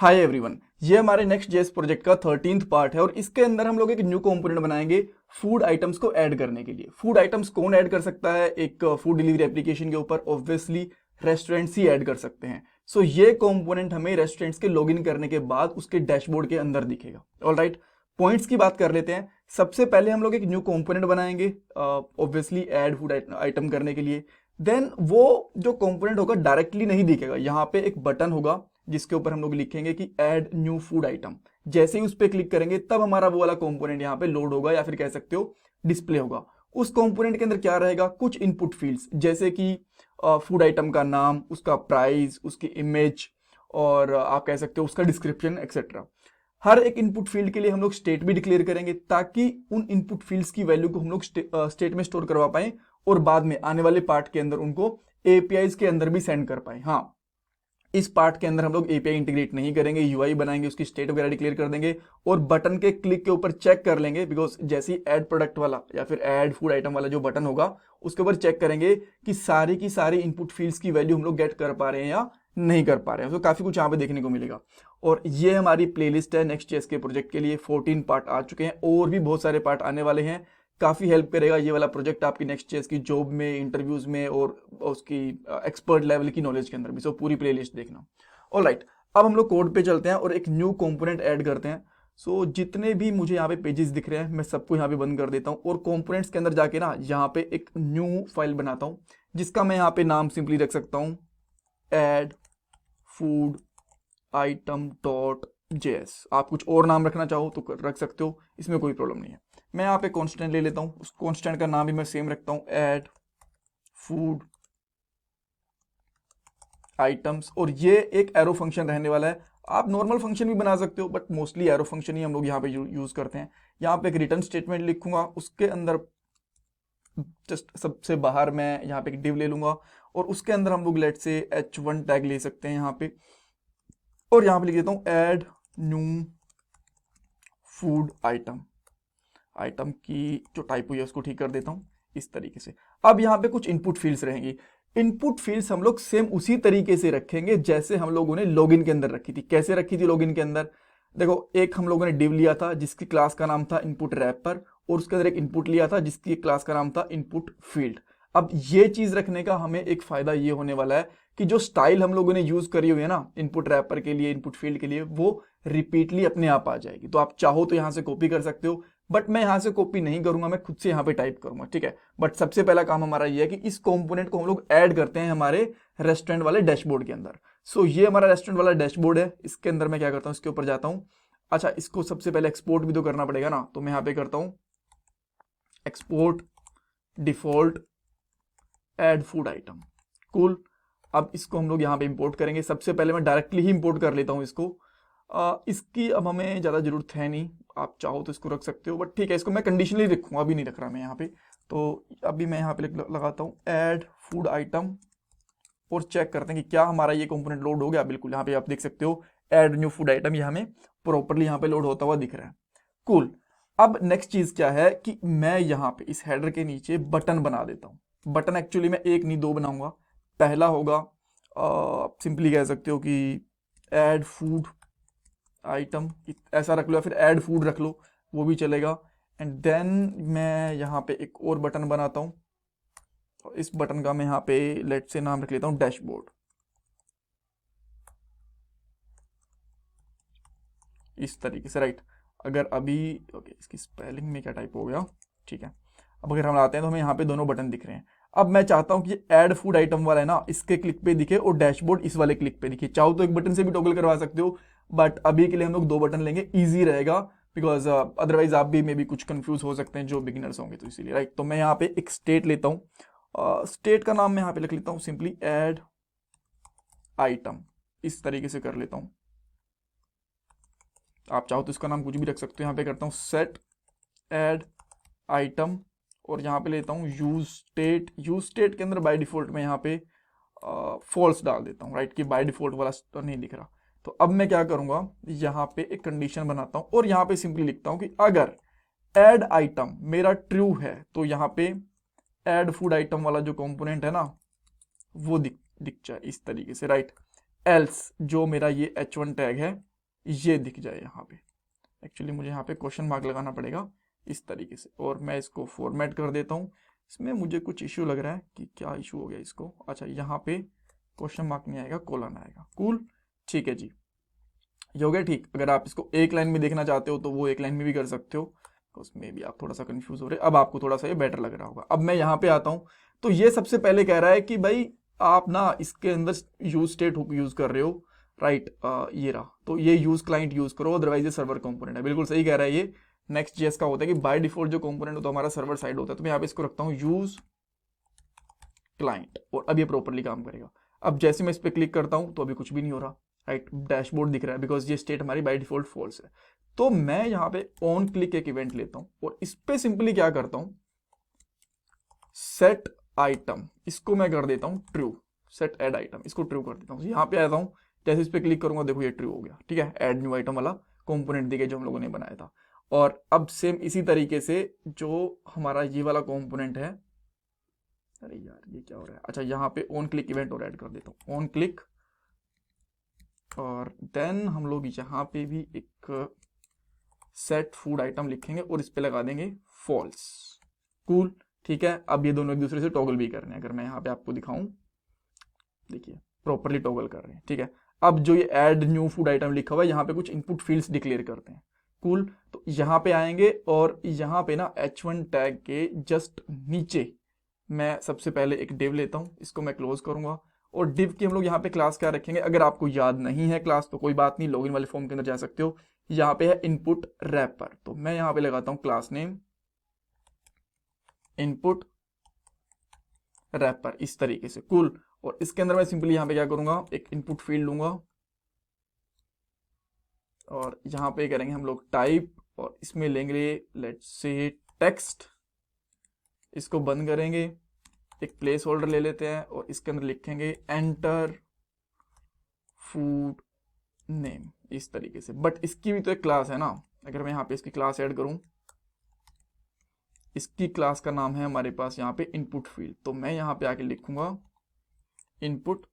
Hi everyone, ये हमारे next JS project का 13th पार्ट है और इसके अंदर हम लोग एक न्यू कंपोनेंट बनाएंगे फूड आइटम्स को ऐड करने के लिए। फूड आइटम्स कौन ऐड कर सकता है एक फूड डिलीवरी एप्लीकेशन के ऊपर? ऑब्वियसली रेस्टोरेंट्स ही ऐड कर सकते हैं। सो ये कंपोनेंट हमें रेस्टोरेंट्स के लॉगिन करने के बाद उसके डैशबोर्ड के अंदर दिखेगा। ऑलराइट, पॉइंट्स की बात कर लेते हैं। सबसे पहले हम लोग एक न्यू कंपोनेंट बनाएंगे ऑब्वियसली ऐड फूड आइटम करने के लिए। देन वो जो कंपोनेंट होगा डायरेक्टली नहीं दिखेगा, यहाँ पे एक बटन होगा जिसके ऊपर हम लोग लिखेंगे कि ऐड न्यू फूड आइटम। जैसे ही उस पर क्लिक करेंगे तब हमारा वो वाला कंपोनेंट यहाँ पे लोड होगा या फिर कह सकते हो डिस्प्ले होगा। उस कंपोनेंट के अंदर क्या रहेगा? कुछ इनपुट फील्ड्स जैसे कि फूड आइटम का नाम, उसका प्राइस, उसकी इमेज और आप कह सकते हो उसका डिस्क्रिप्शन एक्सेट्रा। हर एक इनपुट फील्ड के लिए हम लोग स्टेट भी डिक्लेयर करेंगे ताकि उन इनपुट फील्ड्स की वैल्यू को हम लोग स्टेट में स्टोर करवा पाए और बाद में आने वाले पार्ट के अंदर उनको एपीआईज के अंदर भी सेंड कर पाए। हाँ, इस पार्ट के अंदर हम लोग एपीआई इंटीग्रेट नहीं करेंगे, यूआई बनाएंगे, उसकी स्टेट वगैरह डिक्लेयर कर देंगे और बटन के क्लिक के ऊपर चेक कर लेंगे। बिकॉज जैसे ही ऐड प्रोडक्ट वाला या फिर ऐड फूड आइटम वाला जो बटन होगा उसके ऊपर चेक करेंगे कि सारी की सारी इनपुट फील्ड्स की वैल्यू हम लोग गेट कर पा रहे हैं या नहीं कर पा रहे हैं। तो काफी कुछ यहाँ पे देखने को मिलेगा। और ये हमारी प्लेलिस्ट है नेक्स्ट जेएस के प्रोजेक्ट के लिए। 14 पार्ट आ चुके हैं और भी बहुत सारे पार्ट आने वाले हैं। काफ़ी हेल्प करेगा ये वाला प्रोजेक्ट आपकी नेक्स्ट चेस की जॉब में, इंटरव्यूज में और उसकी एक्सपर्ट लेवल की नॉलेज के अंदर भी। सो पूरी प्लेलिस्ट देखना। ऑलराइट, अब हम लोग कोड पे चलते हैं और एक न्यू कंपोनेंट ऐड करते हैं। सो जितने भी मुझे यहाँ पे पेजेस दिख रहे हैं मैं सबको यहाँ पे बंद कर देता हूँ और कंपोनेंट्स के अंदर जाके ना यहाँ पे एक न्यू फाइल बनाता हूँ जिसका मैं यहाँ पे नाम सिंपली रख सकता हूँ add food item dot JS. आप कुछ और नाम रखना चाहो तो रख सकते हो, इसमें कोई प्रॉब्लम नहीं है। मैं यहाँ पे कांस्टेंट ले लेता हूँ, उस कांस्टेंट का नाम भी मैं सेम रखता हूँ ऐड फूड आइटम्स। और ये एक एरो फंक्शन रहने वाला है। आप नॉर्मल फंक्शन भी बना सकते हो बट मोस्टली एरो फंक्शन ही हम लोग यहाँ पे यूज करते हैं। यहाँ पे एक रिटर्न स्टेटमेंट लिखूंगा, उसके अंदर जस्ट सबसे बाहर मैं यहाँ पे एक डिव ले लूंगा और उसके अंदर हम लोग लेट से h1 टैग ले सकते हैं यहाँ पे। और यहाँ पे लिख देता हूँ add new food item. Item की जो टाइप हुई है उसको ठीक कर देता हूँ इस तरीके से। अब यहाँ पे कुछ इनपुट फील्ड्स रहेंगी। इनपुट फील्ड्स हम लोग सेम उसी तरीके से रखेंगे जैसे हम लोगों ने लॉगिन के अंदर रखी थी। कैसे रखी थी लॉगिन के अंदर? देखो, एक हम लोगों ने डिव लिया था जिसकी क्लास का नाम था इनपुट रैपर और उसके अंदर एक इनपुट लिया था जिसकी क्लास का नाम था इनपुट फील्ड। अब ये चीज रखने का हमें एक फायदा ये होने वाला है कि जो स्टाइल हम लोगों ने यूज करी हुई है ना इनपुट रैपर के लिए, इनपुट फील्ड के लिए, वो रिपीटली अपने आप आ जाएगी। तो आप चाहो तो यहाँ से कॉपी कर सकते हो बट मैं यहाँ से कॉपी नहीं करूंगा, मैं खुद से यहाँ पे टाइप करूंगा, ठीक है। बट सबसे पहला काम हमारा ये है कि इस कंपोनेंट को हम लोग ऐड करते हैं हमारे रेस्टोरेंट वाले डैशबोर्ड के अंदर। सो ये हमारा रेस्टोरेंट वाला डैशबोर्ड है। इसके अंदर मैं क्या करता हूँ, इसके ऊपर जाता हूँ। अच्छा, इसको सबसे पहले एक्सपोर्ट भी तो करना पड़ेगा ना, तो मैं यहाँ पे करता हूँ export default add food item. Cool. अब इसको हम लोग यहाँ पे इंपोर्ट करेंगे। सबसे पहले मैं डायरेक्टली ही इंपोर्ट कर लेता हूँ इसको। इसकी अब हमें ज़्यादा जरूरत है नहीं, आप चाहो तो इसको रख सकते हो बट ठीक है, इसको मैं कंडीशनली रखूँगा, अभी नहीं रख रहा मैं यहाँ पे। तो अभी मैं यहाँ पे लगाता हूँ ऐड फूड आइटम और चेक करते हैं कि क्या हमारा ये कंपोनेंट लोड हो गया। बिल्कुल, यहाँ पे आप देख सकते हो ऐड न्यू फूड आइटम, ये हमें प्रॉपरली यहाँ पे लोड होता हुआ दिख रहा है। कूल। अब नेक्स्ट चीज क्या है कि मैं यहाँ पे इस हेडर के नीचे बटन बना देता हूँ। बटन एक्चुअली मैं एक नहीं दो बनाऊंगा। पहला होगा सिंपली कह सकते हो कि ऐड फूड आइटम ऐसा रख लो या फिर ऐड फूड रख लो, वो भी चलेगा। एंड देन मैं यहाँ पे एक और बटन बनाता हूँ और इस बटन का मैं यहाँ पे लेट से नाम रख लेता हूँ डैशबोर्ड। इस तरीके से, राइट। अगर अभी ओके, इसकी स्पेलिंग में क्या टाइप हो गया, ठीक है। अब अगर हम आते हैं तो हमें यहाँ पे दोनों बटन दिख रहे हैं। अब मैं चाहता हूँ कि ऐड फूड आइटम वाला है ना इसके क्लिक पे दिखे और डैशबोर्ड इस वाले क्लिक पे दिखे। चाहो तो एक बटन से भी टॉगल करवा सकते हो बट अभी के लिए हम लोग दो बटन लेंगे, ईजी रहेगा। बिकॉज अदरवाइज आप भी मे बी कुछ कंफ्यूज हो सकते हैं जो बिगिनर्स होंगे, तो इसीलिए, राइट। तो मैं यहाँ पे एक स्टेट लेता हूँ। स्टेट का नाम मैं यहाँ पे लिख लेता हूँ सिंपली ऐड आइटम। इस तरीके से कर लेता हूँ। आप चाहो तो इसका नाम कुछ भी रख सकते हो। यहाँ पे करता हूँ सेट ऐड आइटम और यहाँ पे लेता हूँ यूज स्टेट। यूज स्टेट के अंदर बाय डिफॉल्ट में यहाँ पे फॉल्स डाल देता हूँ, राइट, कि बाय डिफॉल्ट वाला तो नहीं दिख रहा। तो अब मैं क्या करूँगा, यहाँ पे एक कंडीशन बनाता हूँ और यहाँ पे सिंपली लिखता हूँ कि अगर ऐड आइटम मेरा ट्रू है तो यहाँ पे ऐड फूड आइटम वाला जो कंपोनेंट है ना वो दिख जाए इस तरीके से, राइट। एल्स जो मेरा ये h1 टैग है ये दिख जाए यहाँ पे। एक्चुअली मुझे यहाँ पे क्वेश्चन मार्क लगाना पड़ेगा इस तरीके से, और मैं इसको फॉर्मेट कर देता हूँ। इसमें मुझे कुछ इश्यू लग रहा है कि क्या इशू हो गया इसको। अच्छा, यहाँ पे क्वेश्चन मार्क नहीं आएगा, कोलन आएगा। कूल, ठीक है जी, ये हो गया ठीक। अगर आप इसको एक लाइन में देखना चाहते हो तो वो एक लाइन में भी कर सकते हो, उसमें भी आप थोड़ा सा कंफ्यूज हो रहे हैं। अब आपको थोड़ा सा ये बेटर लग रहा होगा। अब मैं यहाँ पे आता हूँ, तो ये सबसे पहले कह रहा है कि भाई आप ना इसके अंदर यूज स्टेट हुक यूज कर रहे हो, राइट, ये रहा, तो ये यूज क्लाइंट यूज करो, अदरवाइज ये सर्वर कंपोनेंट है। बिल्कुल सही कह रहा है ये। नेक्स्ट जेएस का होता है कि बाय डिफॉल्ट जो कंपोनेंट होता है हमारा सर्वर साइड होता है, तो मैं यहाँ पे इसको रखता हूँ यूज क्लाइंट, और अब ये प्रॉपरली काम करेगा। अब जैसे मैं इस पर क्लिक करता हूँ तो अभी कुछ भी नहीं हो रहा, राइट, डैशबोर्ड दिख रहा है, बिकॉज ये स्टेट हमारी बाय डिफॉल्ट फॉल्स है। तो मैं यहाँ पे ऑन क्लिक एक इवेंट लेता हूँ और इस पे सिंपली क्या करता हूँ, सेट आइटम, इसको मैं कर देता हूँ ट्रू, सेट एड आइटम, इसको ट्रू कर देता हूँ। यहाँ पे आता हूँ, जैसे इस पे क्लिक करूंगा देखो ये ट्रू हो गया, ठीक है, एड न्यू आइटम वाला कंपोनेंट दिखे जो हम लोगों ने बनाया था। और अब सेम इसी तरीके से जो हमारा ये वाला कंपोनेंट है, अरे यार ये क्या हो रहा है, अच्छा यहाँ पे ऑन क्लिक इवेंट और ऐड कर देता हूँ, ऑन क्लिक, और देन हम लोग यहाँ पे भी एक सेट फूड आइटम लिखेंगे और इस पे लगा देंगे फॉल्स। कूल, ठीक है। अब ये दोनों एक दूसरे से टॉगल भी करने हैं। अगर मैं यहाँ पे आपको दिखाऊं, देखिए प्रॉपरली टॉगल कर रहे हैं, ठीक है। अब जो ये ऐड न्यू फूड आइटम लिखा हुआ है, यहाँ पे कुछ इनपुट फील्ड्स डिक्लेयर करते हैं। कूल, तो यहाँ पे आएंगे और यहाँ पे ना H1 टैग के जस्ट नीचे मैं सबसे पहले एक डिव लेता हूँ, इसको मैं क्लोज करूंगा। और डिव की हम लोग यहाँ पे क्लास क्या रखेंगे, अगर आपको याद नहीं है क्लास तो कोई बात नहीं, लॉगिन वाले फॉर्म के अंदर जा सकते हो। यहाँ पे है इनपुट रैपर, तो मैं यहाँ पे लगाता हूँ क्लास नेम इनपुट रैपर, इस तरीके से। कूल, और इसके अंदर मैं सिंपली यहाँ पे क्या करूंगा, एक इनपुट फील्ड लूंगा और यहाँ पे करेंगे हम लोग टाइप, और इसमें लेंगे लेट्स से टेक्स्ट, इसको बंद करेंगे, एक प्लेस होल्डर ले लेते हैं और इसके अंदर लिखेंगे एंटर फूड नेम, इस तरीके से। बट इसकी भी तो एक क्लास है ना, अगर मैं यहाँ पे इसकी क्लास ऐड करूं, इसकी क्लास का नाम है हमारे पास यहाँ पे इनपुट फील्ड, तो मैं यहाँ पे आके लिखूंगा इनपुट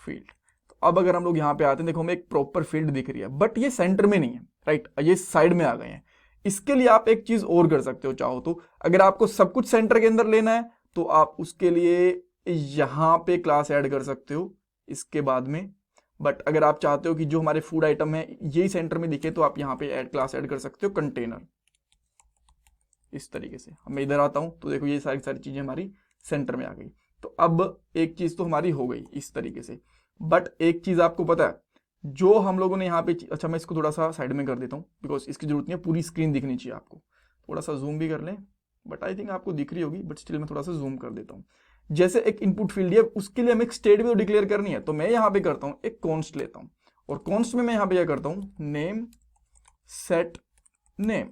फील्ड। तो अब अगर हम लोग यहाँ पे आते हैं, देखो हमें एक प्रॉपर फील्ड दिख रही है, बट ये सेंटर में नहीं है, राइट, ये साइड में आ गए हैं। इसके लिए आप एक चीज और कर सकते हो चाहो तो, अगर आपको सब कुछ सेंटर के अंदर लेना है तो आप उसके लिए यहाँ पे क्लास ऐड कर सकते हो इसके बाद में। बट अगर आप चाहते हो कि जो हमारे फूड आइटम है यही सेंटर में दिखे, तो आप यहाँ पे ऐड क्लास ऐड कर सकते हो कंटेनर, इस तरीके से। मैं इधर आता हूं तो देखो ये सारी सारी चीजें हमारी सेंटर में आ गई। तो अब एक चीज तो हमारी हो गई इस तरीके से। बट एक चीज आपको पता है जो हम लोगों ने यहाँ पे, अच्छा मैं इसको थोड़ा सा साइड में कर देता हूँ बिकॉज इसकी जरूरत नहीं है, पूरी स्क्रीन दिखनी चाहिए आपको। थोड़ा सा जूम भी कर लें, बट आई थिंक आपको दिख रही होगी, बट स्टिल मैं थोड़ा सा जूम कर देता हूँ। जैसे एक इनपुट फील्ड है, उसके लिए हमें एक स्टेट भी तो डिक्लेयर करनी है, तो मैं यहाँ पे करता हूँ एक कॉन्स्ट लेता हूँ, और कॉन्स्ट में मैं यहाँ पे क्या करता हूँ, नेम सेट नेम,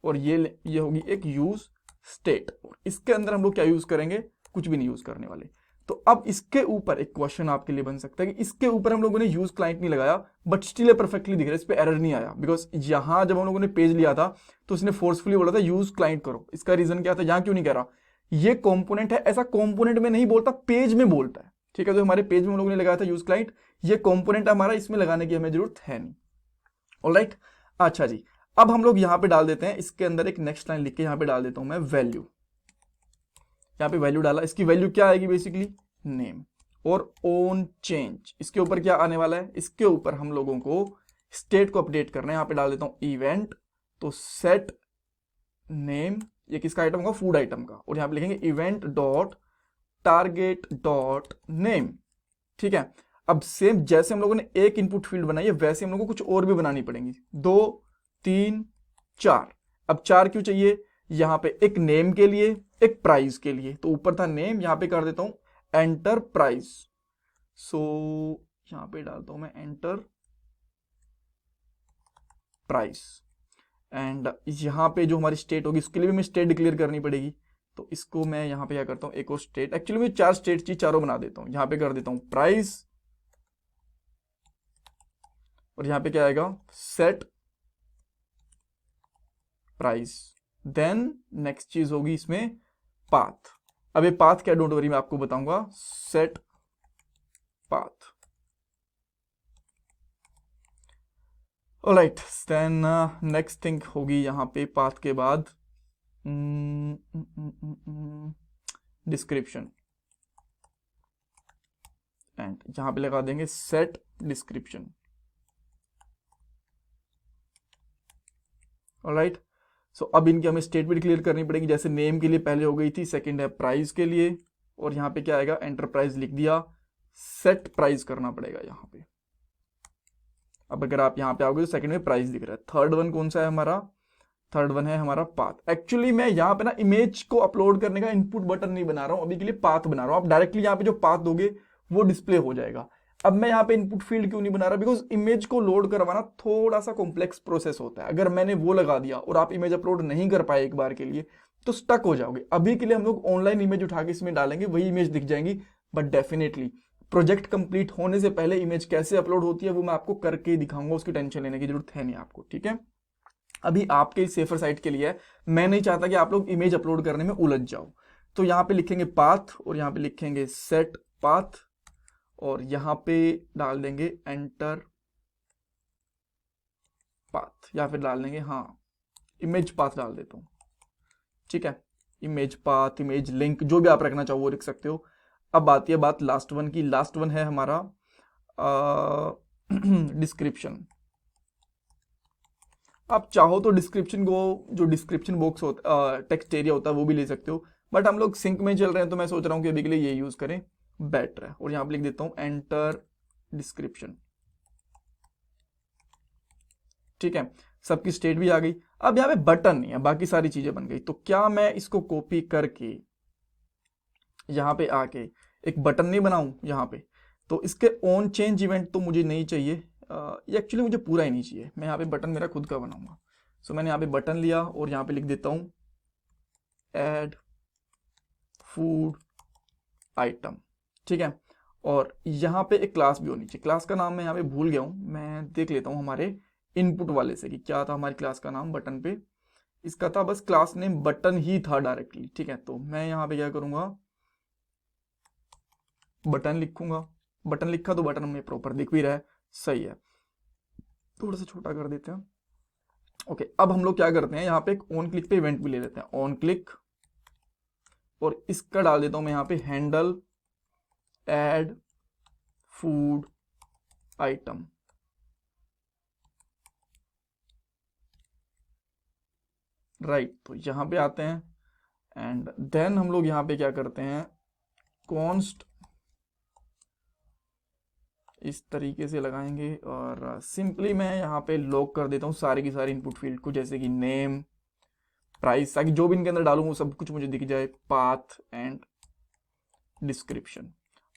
और ये होगी एक यूज स्टेट। और इसके अंदर हम लोग क्या यूज करेंगे, कुछ भी नहीं यूज करने वाले। तो अब इसके ऊपर एक क्वेश्चन आपके लिए बन सकता है कि इसके ऊपर हम लोगों ने यूज क्लाइंट नहीं लगाया, बट स्टिल परफेक्टली दिख रहा है, इस पे एरर नहीं आया, बिकॉज यहां जब हम लोगों ने पेज लिया था तो इसने फोर्सफुली बोला था यूज क्लाइंट करो। इसका रीजन क्या था, यहां क्यों नहीं कह रहा, ये कंपोनेंट है, ऐसा कंपोनेंट में नहीं बोलता, पेज में बोलता है, ठीक है। तो हमारे पेज में हम लोगों ने लगाया था यूज क्लाइंट, ये कंपोनेंट हमारा, इसमें लगाने की हमें जरूरत है नहीं। ऑलराइट, अच्छा जी, अब हम लोग यहां पे डाल देते हैं, इसके अंदर एक नेक्स्ट लाइन लिख के यहां पे डाल देता हूं मैं वैल्यू। यहां पे वैल्यू डाला, इसकी वैल्यू क्या आएगी, बेसिकली नेम। और ऑन चेंज, इसके ऊपर क्या आने वाला है, इसके ऊपर हम लोगों को स्टेट को अपडेट करना है। यहां पे डाल देता हूं इवेंट, तो सेट नेम, ये किसका आइटम होगा, फूड आइटम का, और यहां पे लिखेंगे event dot target dot name, ठीक है। अब सेम जैसे हम लोगों ने एक इनपुट फील्ड बनाई है, वैसे हम लोगों को कुछ और भी बनानी पड़ेंगी, 2 3 4। अब 4 क्यों चाहिए, यहां पे एक नेम के लिए, एक प्राइस के लिए, तो ऊपर था नेम, यहां पे कर देता हूं एंटर प्राइस। सो यहां पे डालता हूं मैं एंटर प्राइस, एंड यहां पे जो हमारी स्टेट होगी उसके लिए भी मैं स्टेट डिक्लेयर करनी पड़ेगी, तो इसको मैं यहां पे क्या करता हूं, एक और स्टेट, एक्चुअली मैं 4 स्टेट चाहिए, चारों बना देता हूं। यहां पे कर देता हूं प्राइस, और यहां पे क्या आएगा, सेट प्राइस। देन नेक्स्ट चीज होगी इसमें पाथ। अब ये पाथ क्या, डोंट वरी मैं आपको बताऊंगा, set path. Alright, then next thing होगी यहाँ पे पाथ के बाद डिस्क्रिप्शन, एंड यहाँ पे लगा देंगे सेट डिस्क्रिप्शन। ऑलराइट, सो अब इनकी हमें स्टेटमेंट क्लियर करनी पड़ेगी। जैसे नेम के लिए पहले हो गई थी, सेकंड है प्राइस के लिए, और यहाँ पे क्या आएगा, एंटरप्राइज लिख दिया, सेट प्राइस करना पड़ेगा यहाँ पे। अब अगर आप यहाँ पे आओगे तो सेकंड में प्राइस दिख रहा है। थर्ड वन कौन सा है हमारा, थर्ड वन है हमारा पाथ। एक्चुअली मैं यहाँ पे ना इमेज को अपलोड करने का इनपुट बटन नहीं बना रहा हूँ, अभी के लिए पाथ बना रहा हूँ। आप डायरेक्टली यहाँ पे जो पाथ दोगे वो डिस्प्ले हो जाएगा। अब मैं यहाँ पे इनपुट फील्ड क्यों नहीं बना रहा, बिकॉज इमेज को लोड करवाना थोड़ा सा कॉम्प्लेक्स प्रोसेस होता है। अगर मैंने वो लगा दिया और आप इमेज अपलोड नहीं कर पाए एक बार के लिए तो स्टक हो जाओगे। अभी के लिए हम लोग ऑनलाइन इमेज उठा के इसमें डालेंगे, वही इमेज दिख जाएंगी, बट डेफिनेटली प्रोजेक्ट कंप्लीट होने से पहले इमेज कैसे अपलोड होती है वो मैं आपको करके ही दिखाऊंगा, उसकी टेंशन लेने की जरूरत है नहीं आपको, ठीक है। अभी आपके सेफर साइड के लिए है, मैं नहीं चाहता कि आप लोग इमेज अपलोड करने में उलझ जाओ। तो यहाँ पे लिखेंगे पाथ और यहाँ पे लिखेंगे सेट पाथ और यहाँ पे डाल देंगे एंटर पाथ, या फिर डाल देंगे हाँ इमेज पाथ डाल देता हूँ, ठीक है। इमेज पाथ, इमेज लिंक, जो भी आप रखना चाहो वो लिख सकते हो। अब आती है बात लास्ट वन की। लास्ट वन है हमारा डिस्क्रिप्शन। आप चाहो तो डिस्क्रिप्शन को, जो डिस्क्रिप्शन बॉक्स होता, टेक्स्ट एरिया होता है वो भी ले सकते हो, बट हम लोग सिंक में चल रहे हैं तो मैं सोच रहा हूँ कि अभी के लिए ये यूज करें, बेटर है। और यहाँ पे लिख देता हूँ एंटर डिस्क्रिप्शन, ठीक है। सबकी स्टेट भी आ गई। अब यहाँ पे बटन नहीं है, बाकी सारी चीजें बन गई। तो क्या मैं इसको कॉपी करके यहाँ पे आके एक बटन नहीं बनाऊं यहाँ पे, तो इसके ऑन चेंज इवेंट तो मुझे नहीं चाहिए, ये एक्चुअली मुझे पूरा ही नहीं चाहिए। मैं यहाँ पे बटन मेरा खुद का बनाऊंगा। सो मैंने यहाँ पे बटन लिया और यहाँ पे लिख देता हूँ ऐड फूड आइटम, ठीक है। और यहाँ पे एक क्लास भी होनी चाहिए। क्लास का नाम मैं यहाँ पे भूल गया हूँ, मैं देख लेता हूँ हमारे इनपुट वाले से कि क्या था हमारी क्लास का नाम बटन पे। इसका था बस क्लास नेम बटन ही था डायरेक्टली, ठीक है। तो मैं यहाँ पे क्या करूंगा, बटन लिखूंगा। बटन लिखा तो बटन में प्रॉपर दिख भी रहा है, सही है। थोड़ा सा छोटा कर देते हैं, ओके। अब हम लोग क्या करते हैं, यहाँ पे एक ऑन क्लिक पे इवेंट भी ले लेते हैं, ऑन क्लिक, और इसका डाल देता हूं मैं यहाँ पे handle add food item, right. तो यहाँ पे आते हैं एंड देन हम लोग यहाँ पे क्या करते हैं, कॉन्स्ट इस तरीके से लगाएंगे और सिंपली मैं यहाँ पे लॉक कर देता हूँ सारी की सारी इनपुट फील्ड को, जैसे कि नेम प्राइस, ताकि जो भी इनके अंदर डालूँ वो सब कुछ मुझे दिख जाए, पाथ एंड डिस्क्रिप्शन।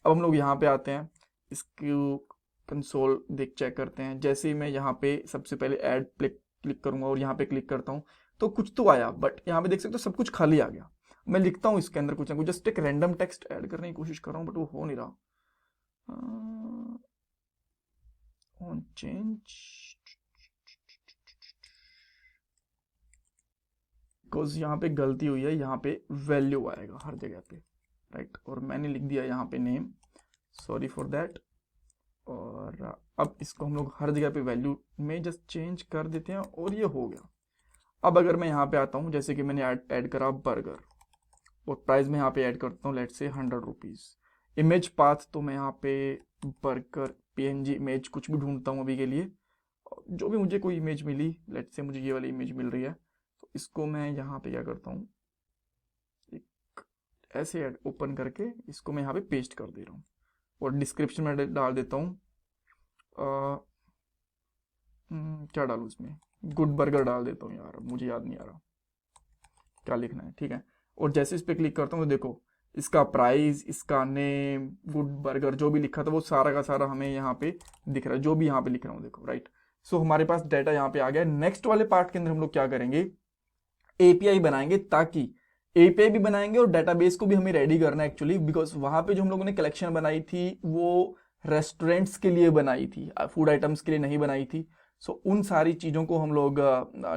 अब हम लोग यहाँ पे आते हैं, इसको कंसोल देख चेक करते हैं। जैसे ही मैं यहाँ पे सबसे पहले ऐड क्लिक करूंगा और यहाँ पे क्लिक करता हूँ तो कुछ तो आया, बट यहाँ पे देख सकते हो सब कुछ खाली आ गया। मैं लिखता हूँ इसके अंदर कुछ ना कुछ, जस्ट एक रैंडम टेक्स्ट ऐड करने की कोशिश कर रहा हूँ, बट वो हो नहीं रहा। ऑन चेंज, बिकॉज यहाँ पे गलती हुई है, यहाँ पे वैल्यू आएगा हर जगह पे, राइट। और मैंने लिख दिया यहाँ पे नेम, सॉरी फॉर दैट। और अब इसको हम लोग हर जगह पे वैल्यू में जस्ट चेंज कर देते हैं और ये हो गया। अब अगर मैं यहाँ पे आता हूँ, जैसे कि मैंने ऐड करा बर्गर और प्राइस में यहाँ पे ऐड करता हूँ लेट से 100 रुपीज़। इमेज पाथ तो मैं यहाँ पे बर्गर PNG इमेज कुछ भी ढूंढता हूँ अभी के लिए, जो भी मुझे कोई इमेज मिली, लेट से मुझे ये वाली इमेज मिल रही है, तो इसको मैं यहाँ पे क्या करता हूँ, एक ऐसे ऐड ओपन करके इसको मैं यहाँ पे पेस्ट कर दे रहा हूँ और डिस्क्रिप्शन में डाल देता हूँ क्या डालूँ इसमें, गुड बर्गर डाल देता हूँ यार, मुझे याद नहीं आ रहा क्या लिखना है, ठीक है। और जैसे इस पर क्लिक करता हूँ तो देखो इसका प्राइस, इसका नेम, गुड बर्गर जो भी लिखा था वो सारा का सारा हमें यहाँ पे दिख रहा है, जो भी यहाँ पे लिख रहा हूँ देखो, राइट। सो हमारे पास डाटा यहाँ पे आ गया। नेक्स्ट वाले पार्ट के अंदर हम लोग क्या करेंगे, API बनाएंगे, ताकि API भी बनाएंगे और डेटाबेस को भी हमें रेडी करना है एक्चुअली, बिकॉज वहां पे जो हम लोगों ने कलेक्शन बनाई थी वो रेस्टोरेंट्स के लिए बनाई थी, फूड आइटम्स के लिए नहीं बनाई थी। सो उन सारी चीज़ों को हम लोग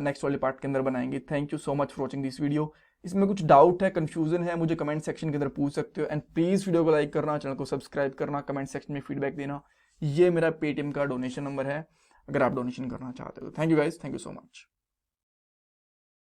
नेक्स्ट वाले पार्ट के अंदर बनाएंगे। Thank you so much for watching this video. इसमें कुछ डाउट है, कंफ्यूजन है, मुझे कमेंट सेक्शन के अंदर पूछ सकते हो। एंड प्लीज़ वीडियो को लाइक करना, चैनल को सब्सक्राइब करना, कमेंट सेक्शन में फीडबैक देना। ये मेरा पेटीएम का डोनेशन नंबर है, अगर आप डोनेशन करना चाहते हो। Thank you guys, thank you so much.